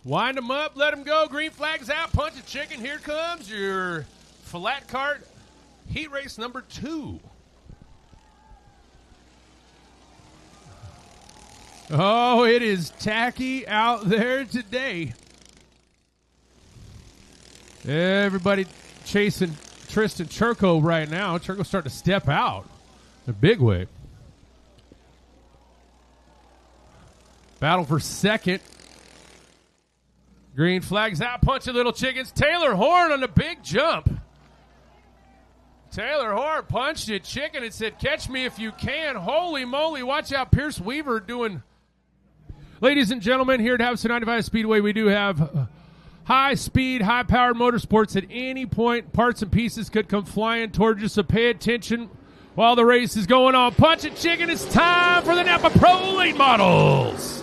Wind them up, let them go. Green flag's out. Punch a chicken. Here comes your flat cart heat race number 2. Oh, it is tacky out there today. Everybody chasing Tristan Churko right now. Churko's starting to step out in a big way. Battle for second. Green flag's out. Punching little chickens. Taylor Horn on the big jump. Taylor Horn punched it. Chicken and said, catch me if you can. Holy moly. Watch out. Pierce Weaver doing... Ladies and gentlemen, here at Havasu 95 Speedway, we do have high-speed, high-powered motorsports. At any point, parts and pieces could come flying towards you, so pay attention while the race is going on. Punch it, chicken. It's time for the Napa Pro Late Models.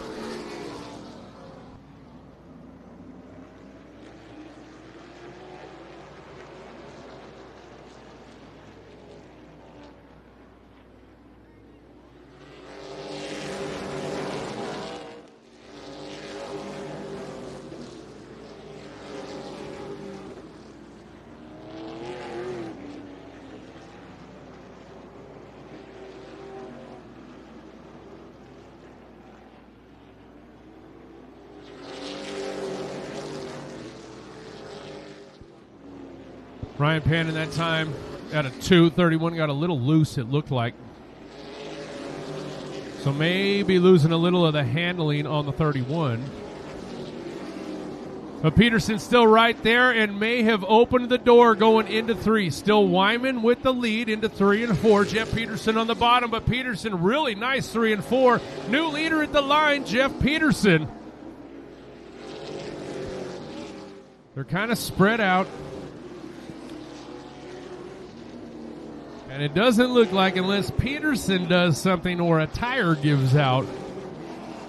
Ryan Pan in that time at a 2:31 got a little loose, it looked like. So maybe losing a little of the handling on the 31. But Peterson's still right there and may have opened the door going into 3. Still Wyman with the lead into 3 and 4. Jeff Peterson on the bottom, but Peterson really nice 3 and 4. New leader at the line, Jeff Peterson. They're kind of spread out. And it doesn't look like, unless Peterson does something or a tire gives out,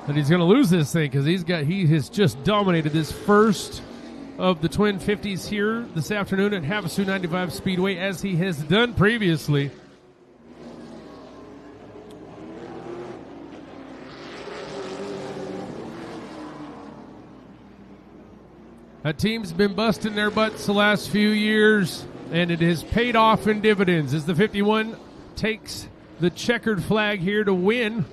that he's going to lose this thing, because he has just dominated this first of the Twin 50s here this afternoon at Havasu 95 Speedway, as he has done previously. That team's been busting their butts the last few years, and it has paid off in dividends as the 51 takes the checkered flag here to win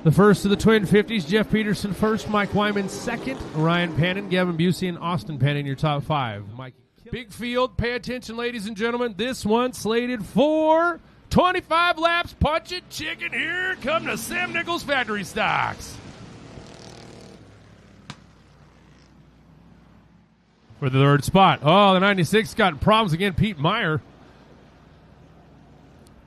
the first of the Twin 50s. Jeff Peterson first, Mike Wyman second, Ryan Pannon, Gavin Busey, and Austin Pannon your top 5. Mike, big field, pay attention, ladies and gentlemen. This one slated for 25 laps. Punch it, chicken. Here come the Sam Nichols factory stocks. For the third spot. Oh, the 96 got problems again. Pete Meyer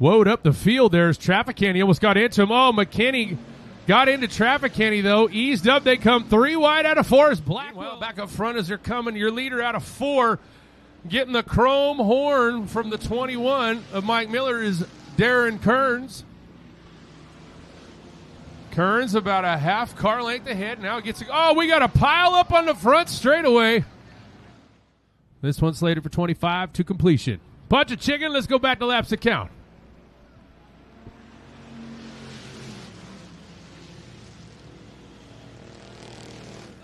woed up the field there as Trafficani almost got into him. Oh, McKinney got into Trafficani, though. Eased up. They come 3 wide out of 4 as Blackwell back up front as they're coming. Your leader out of 4 getting the chrome horn from the 21 of Mike Miller is Darren Kearns. Kearns about a half car length ahead. Now gets... Oh, we got a pile up on the front straightaway. This one's slated for 25 to completion. Punch a chicken. Let's go back to laps to count.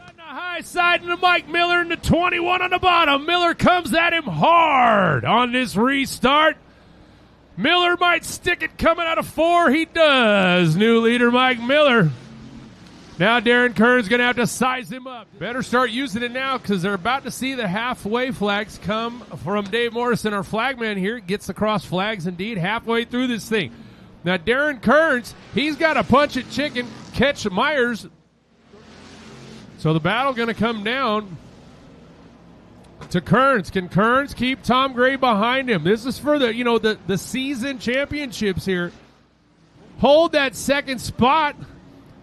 On the high side into Mike Miller and the 21 on the bottom. Miller comes at him hard on this restart. Miller might stick it coming out of 4. He does. New leader Mike Miller. Now Darren Kearns going to have to size him up. Better start using it now, because they're about to see the halfway flags come from Dave Morrison, our flagman here. Gets the cross flags indeed halfway through this thing. Now Darren Kearns, he's got to punch it chicken, catch Myers. So the battle going to come down to Kearns. Can Kearns keep Tom Gray behind him? This is for the season championships here. Hold that second spot.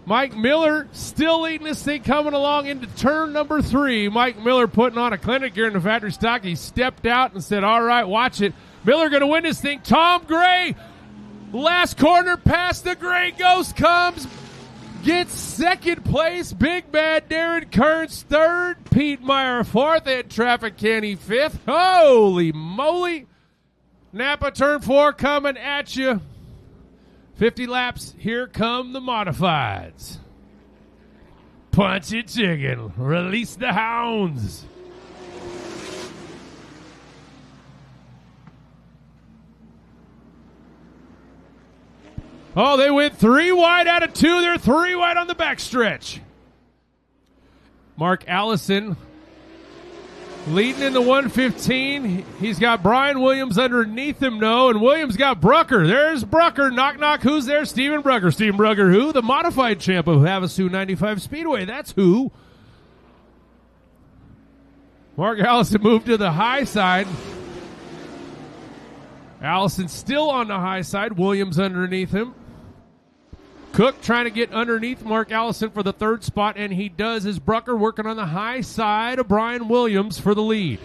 Mike Miller still leading this thing coming along into turn number 3. Mike Miller putting on a clinic here in the factory stock. He stepped out and said, all right, watch it. Miller going to win this thing. Tom Gray, last corner past the Gray Ghost comes, gets second place. Big bad Darren Kearns third. Pete Meyer fourth. And Trafficani fifth. Holy moly. Napa turn 4 coming at you. 50 laps, here come the modifieds. Punch it, chicken. Release the hounds. Oh, they went 3 wide out of 2. They're 3 wide on the backstretch. Mark Allison leading in the 115. He's got Brian Williams underneath him, and Williams got Brucker. There's Brucker. Knock, knock. Who's there? Steven Brucker. Steven Brucker, who? The modified champ of Havasu 95 Speedway. That's who. Mark Allison moved to the high side. Allison still on the high side. Williams underneath him. Cook trying to get underneath Mark Allison for the 3rd spot, and he does, as Brucker working on the high side of Brian Williams for the lead.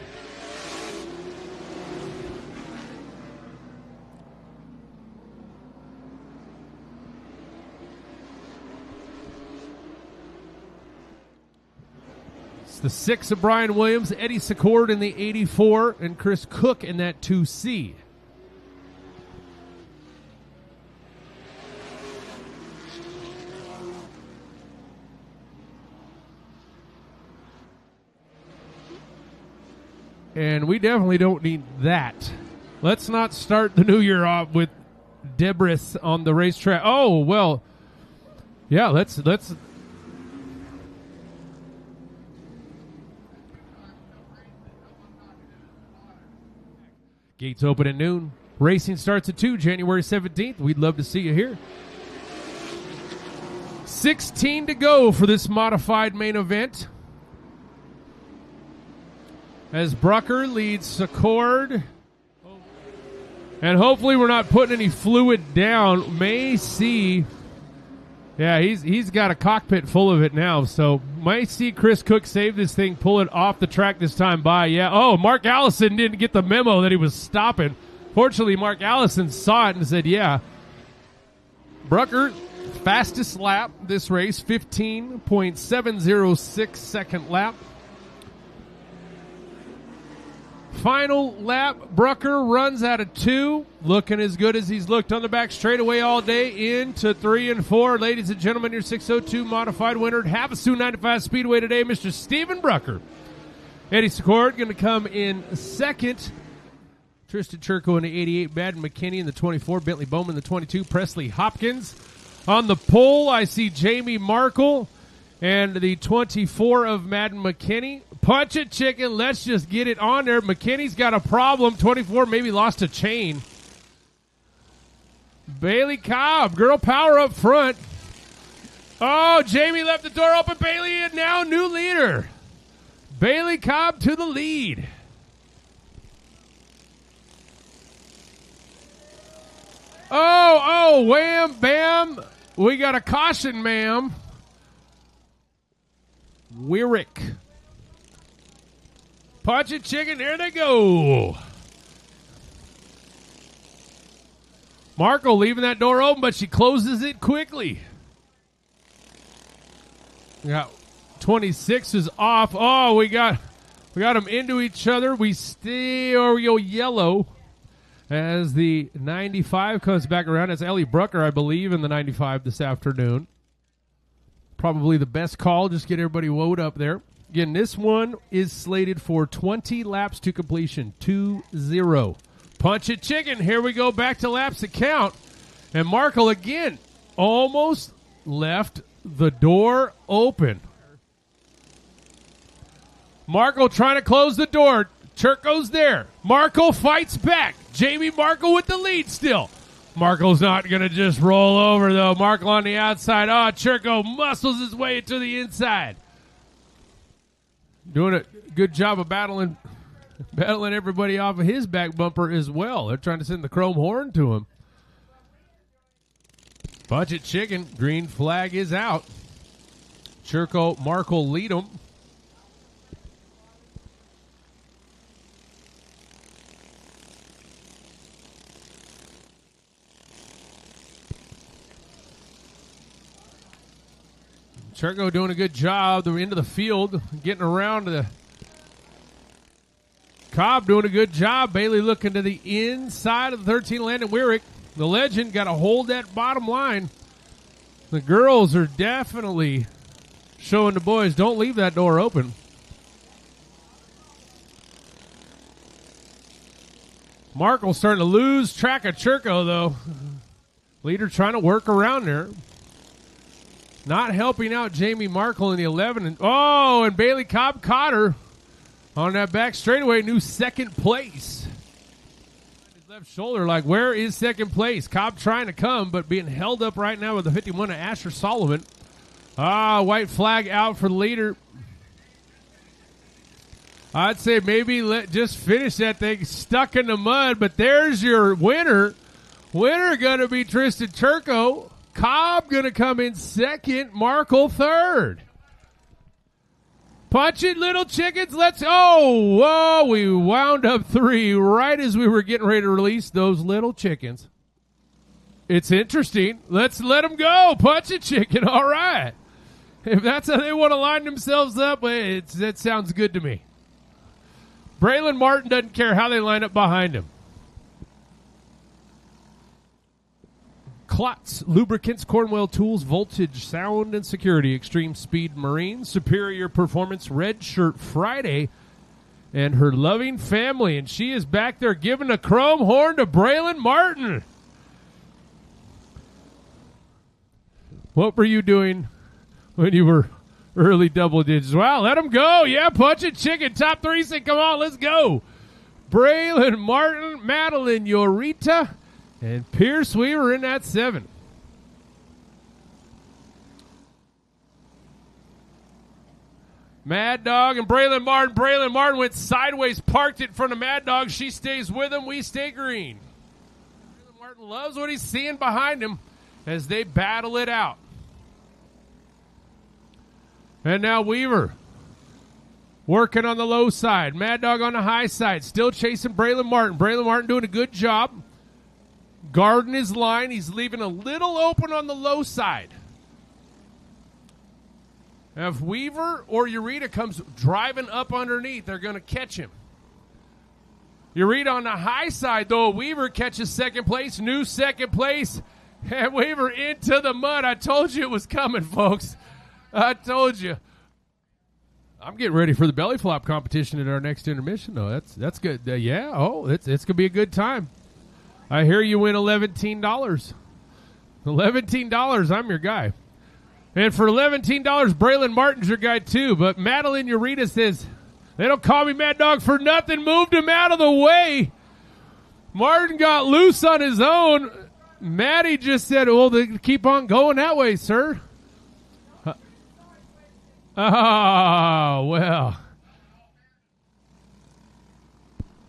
It's the 6 of Brian Williams, Eddie Secord in the 84, and Chris Cook in that 2C. And we definitely don't need that. Let's not start the new year off with debris on the racetrack. Oh, well, yeah, let's. Gates open at noon. Racing starts at 2, January 17th. We'd love to see you here. 16 to go for this modified main event, as Brucker leads Secord. And hopefully we're not putting any fluid down. May see. Yeah, he's got a cockpit full of it now. So may see Chris Cook save this thing, pull it off the track this time by. Yeah. Oh, Mark Allison didn't get the memo that he was stopping. Fortunately, Mark Allison saw it and said, yeah. Brucker, fastest lap this race, 15.706 second lap. Final lap, Brucker runs out of 2, looking as good as he's looked on the back straightaway all day, into 3 and 4. Ladies and gentlemen, your 602 modified winner at Havasu 95 Speedway today, Mr. Steven Brucker. Eddie Secord going to come in 2nd. Tristan Churko in the 88, Madden McKinney in the 24, Bentley Bowman in the 22, Presley Hopkins. On the pole, I see Jamie Markle and the 24 of Madden McKinney. Punch it, chicken. Let's just get it on there. McKinney's got a problem. 24 maybe lost a chain. Bailey Cobb, girl power up front. Oh, Jamie left the door open. Bailey and now new leader. Bailey Cobb to the lead. Oh, wham, bam. We got a caution, ma'am. Wyrick. Punch it, chicken. There they go. Marco leaving that door open, but she closes it quickly. We got 26 is off. Oh, we got them into each other. We still go yellow as the 95 comes back around. It's Ellie Brucker, I believe, in the 95 this afternoon. Probably the best call. Just get everybody woed up there. Again, this one is slated for 20 laps to completion. 2-0. Punch it, chicken. Here we go back to laps that count. And Markle again almost left the door open. Markle trying to close the door. Churko's there. Markle fights back. Jamie Markle with the lead still. Markle's not going to just roll over, though. Markle on the outside. Oh, Churko muscles his way to the inside. Doing a good job of battling everybody off of his back bumper as well. They're trying to send the chrome horn to him. Budget chicken. Green flag is out. Churko, Markle lead him. Churko doing a good job. The end of the field, getting around to the Cobb doing a good job. Bailey looking to the inside of the 13, Landon Wyrick. The legend got to hold that bottom line. The girls are definitely Showing the boys, don't leave that door open. Markle's starting to lose track of Churko, though. Leader trying to work around there. Not helping out Jamie Markle in the 11. And Bailey Cobb caught her on that back straightaway. New second place. His left shoulder, like, where is second place? Cobb trying to come, but being held up right now with the 51 of Asher Solomon. White flag out for the leader. I'd say maybe just finish that thing stuck in the mud, but there's your winner. Winner going to be Tristan Turco. Cobb going to come in second. Markle third. Punch it, little chickens. We wound up 3 right as we were getting ready to release those little chickens. It's interesting. Let's let them go. Punch it, chicken. All right. If that's how they want to line themselves up, that sounds good to me. Braylon Martin doesn't care how they line up behind him. Klotz, Lubricants, Cornwell Tools, Voltage, Sound and Security, Extreme Speed Marine, Superior Performance, Red Shirt Friday, and her loving family. And she is back there giving a chrome horn to Braylon Martin. What were you doing when you were early double digits? Wow, let them go. Yeah, punch it, chicken. Top 3 say, come on, let's go. Braylon Martin, Madeline Yorita, and Pierce Weaver in that 7. Mad Dog and Braylon Martin. Braylon Martin went sideways, parked it in front of Mad Dog. She stays with him. We stay green. Braylon Martin loves what he's seeing behind him as they battle it out. And now Weaver working on the low side. Mad Dog on the high side. Still chasing Braylon Martin. Braylon Martin doing a good job. Guarding his line. He's leaving a little open on the low side. If Weaver or Ureta comes driving up underneath, they're going to catch him. Ureta on the high side, though. Weaver catches second place. New second place. And Weaver into the mud. I told you it was coming, folks. I told you. I'm getting ready for the belly flop competition at our next intermission, though. That's good. It's going to be a good time. I hear you win $11. $11, I'm your guy. And for $11, Braylon Martin's your guy, too. But Madeline Ureta says, they don't call me Mad Dog for nothing. Moved him out of the way. Martin got loose on his own. Maddie just said, well, they keep on going that way, sir. Well.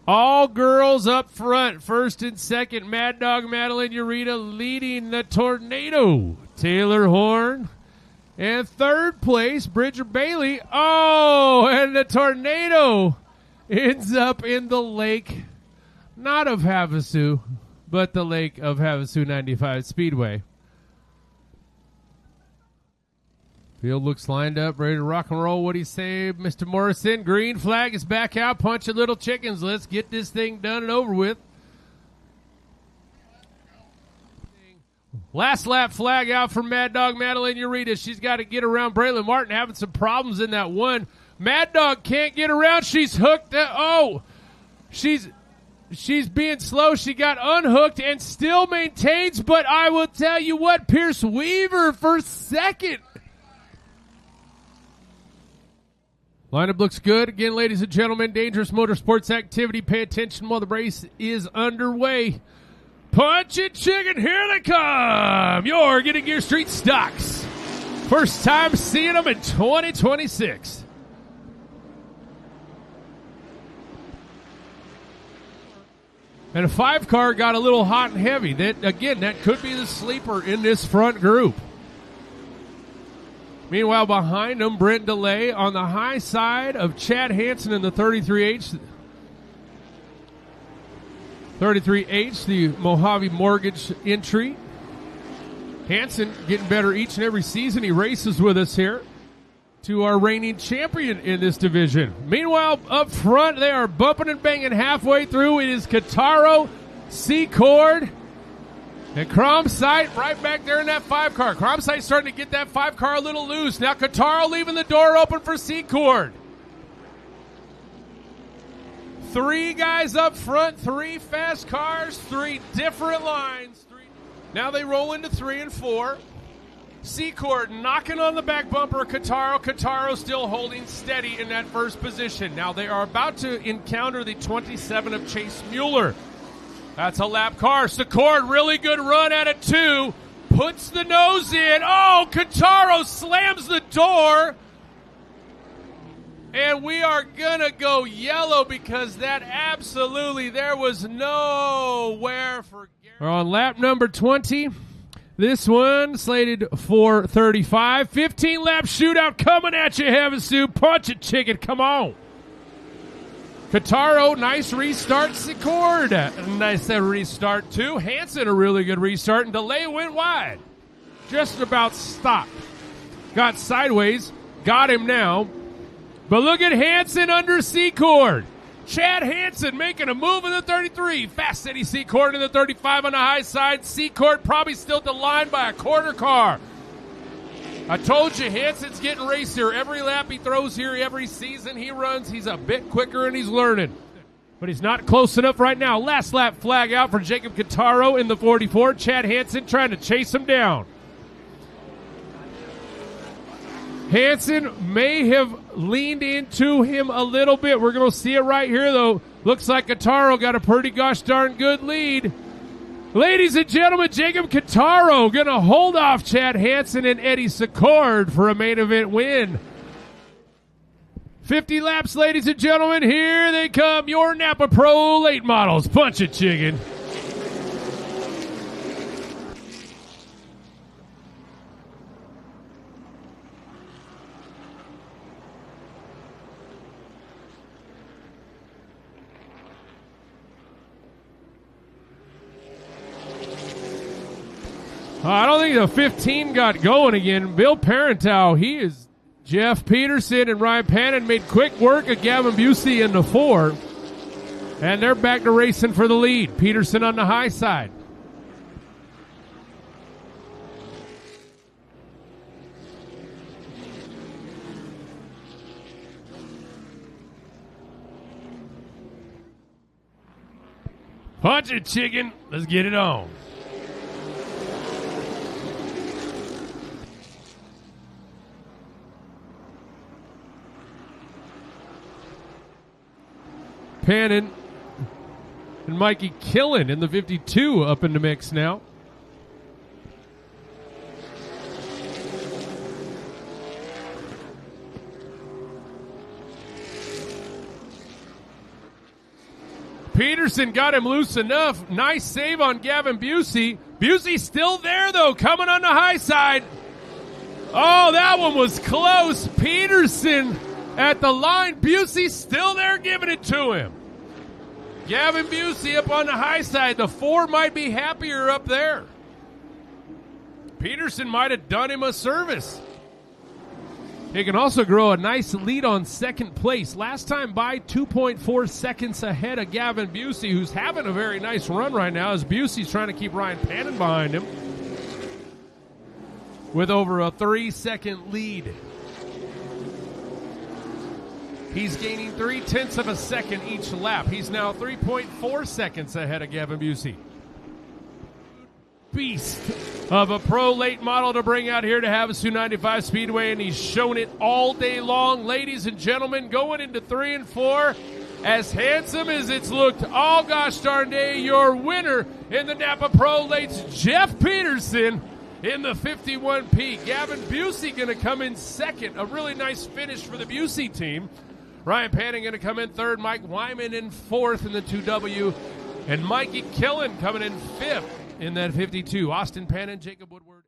All girls up front. First and second, Mad Dog Madeline Ureta leading the Tornado. Taylor Horn. And third place, Bridger Bailey. And the Tornado ends up in the lake, not of Havasu, but the lake of Havasu 95 Speedway. Field looks lined up, ready to rock and roll. What do you say, Mr. Morrison? Green flag is back out. Punch your little chickens. Let's get this thing done and over with. Last lap flag out for Mad Dog Madeline Ureta. She's got to get around Braylon Martin, having some problems in that one. Mad Dog can't get around. She's hooked. She's being slow. She got unhooked and still maintains, but I will tell you what, Pierce Weaver for second. Lineup looks good. Again, ladies and gentlemen, dangerous motorsports activity. Pay attention while the race is underway. Punch it, chicken. Here they come. You're getting Gear Street stocks. First time seeing them in 2026. And a 5-car got a little hot and heavy. That could be the sleeper in this front group. Meanwhile, behind them, Brent DeLay on the high side of Chad Hansen in the 33H. 33H, the Mojave Mortgage entry. Hansen getting better each and every season. He races with us here to our reigning champion in this division. Meanwhile, up front, they are bumping and banging halfway through. It is Kataro, Secord, And Cromsight right back there in that 5 car. Cromsight starting to get that 5 car a little loose. Now Kataro leaving the door open for Secord. 3 guys up front, 3 fast cars, 3 different lines. Now they roll into 3 and 4. Secord knocking on the back bumper of Kataro. Kataro still holding steady in that first position. Now they are about to encounter the 27 of Chase Mueller. That's a lap car. Secord, really good run at it, 2. Puts the nose in. Oh, Kataro slams the door. And we are going to go yellow because that absolutely, there was nowhere for Gary. We're on lap number 20. This one slated for 35. 15-lap shootout coming at you, Havasu. Punch it, chicken. Come on. Kataro, nice restart. Secord, nice restart too. Hansen, a really good restart. And delay went wide. Just about stopped. Got sideways. Got him now. But look at Hansen under Secord. Chad Hansen making a move in the 33. Fast Eddie Secord in the 35 on the high side. Secord probably still to line by a quarter car. I told you, Hansen's getting racier. Every lap he throws here, every season he runs, he's a bit quicker and he's learning. But he's not close enough right now. Last lap flag out for Jacob Kataro in the 44. Chad Hansen trying to chase him down. Hansen may have leaned into him a little bit. We're going to see it right here, though. Looks like Kataro got a pretty gosh darn good lead. Ladies and gentlemen, Jacob Kataro going to hold off Chad Hansen and Eddie Secord for a main event win. 50 laps, ladies and gentlemen. Here they come, your Napa Pro late models. Punch it, chicken. I don't think the 15 got going again. Bill Parentow, he is Jeff Peterson and Ryan Pannon made quick work of Gavin Busey in the 4. And they're back to racing for the lead. Peterson on the high side. Punch it, chicken. Let's get it on. Pannon and Mikey Killen in the 52 up in the mix now. Peterson got him loose enough. Nice save on Gavin Busey. Busey still there, though, coming on the high side. Oh, that one was close. Peterson at the line. Busey still there giving it to him. Gavin Busey up on the high side. The 4 might be happier up there. Peterson might have done him a service. He can also grow a nice lead on second place. Last time by 2.4 seconds ahead of Gavin Busey, who's having a very nice run right now as Busey's trying to keep Ryan Pannon behind him with over a 3-second lead. He's gaining 0.3 of a second each lap. He's now 3.4 seconds ahead of Gavin Busey. Beast of a pro late model to bring out here to Havasu 95 Speedway, and he's shown it all day long. Ladies and gentlemen, going into 3 and 4, as handsome as it's looked all gosh darn day, your winner in the Napa Pro Lates, Jeff Peterson in the 51P. Gavin Busey going to come in second. A really nice finish for the Busey team. Ryan Panning going to come in third. Mike Wyman in fourth in the 2W. And Mikey Killen coming in fifth in that 52. Austin Pannon, Jacob Woodward.